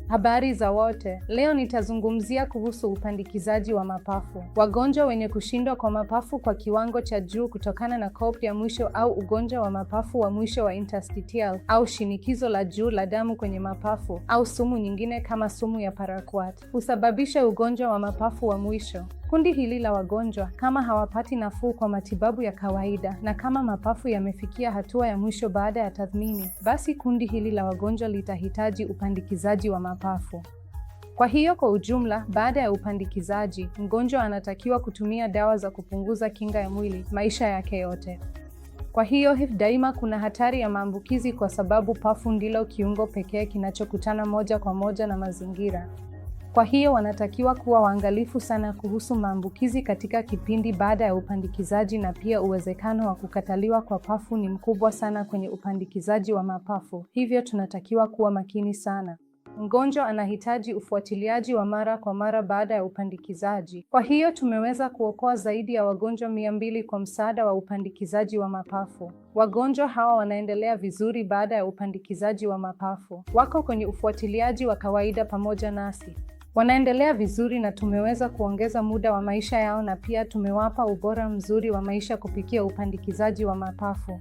Habari za wote. Leo nitazungumzia kuhusu upandikizaji wa mapafu. Wagonjwa wenye kushindwa kwa mapafu kwa kiwango cha juu kutokana na COPD ya mwisho au ugonjwa wa mapafu wa mwisho wa interstitial au shinikizo la juu la damu kwenye mapafu au sumu nyingine kama sumu ya paraquat husababisha ugonjwa wa mapafu wa mwisho. Kundi hili la wagonjwa, kama hawapati nafuu kwa matibabu ya kawaida na kama mapafu yamefikia hatua ya mwisho baada ya tathmini, basi kundi hili la wagonjwa litahitaji upandikizaji wa mapafu. Kwa hiyo kwa ujumla, baada ya upandikizaji, mgonjwa anatakiwa kutumia dawa za kupunguza kinga ya mwili maisha yake yote. Kwa hiyo daima kuna hatari ya maambukizi kwa sababu pafu ndilo kiungo pekee kinachokutana moja kwa moja na mazingira. Kwa hiyo wanatakiwa kuwa waangalifu sana kuhusu maambukizi katika kipindi baada ya upandikizaji, na pia uwezekano wa kukataliwa kwa pafu ni mkubwa sana kwenye upandikizaji wa mapafu. Hivyo tunatakiwa kuwa makini sana. Mgonjwa anahitaji ufuatiliaji wa mara kwa mara baada ya upandikizaji. Kwa hiyo tumeweza kuokoa zaidi ya wagonjwa 200 kwa msaada wa upandikizaji wa mapafu. Wagonjwa hawa wanaendelea vizuri baada ya upandikizaji wa mapafu. Wako kwenye ufuatiliaji wa kawaida pamoja nasi. Wanaendelea vizuri na tumeweza kuongeza muda wa maisha yao, na pia tumewapa ubora mzuri wa maisha kupitia upandikizaji wa mapafu.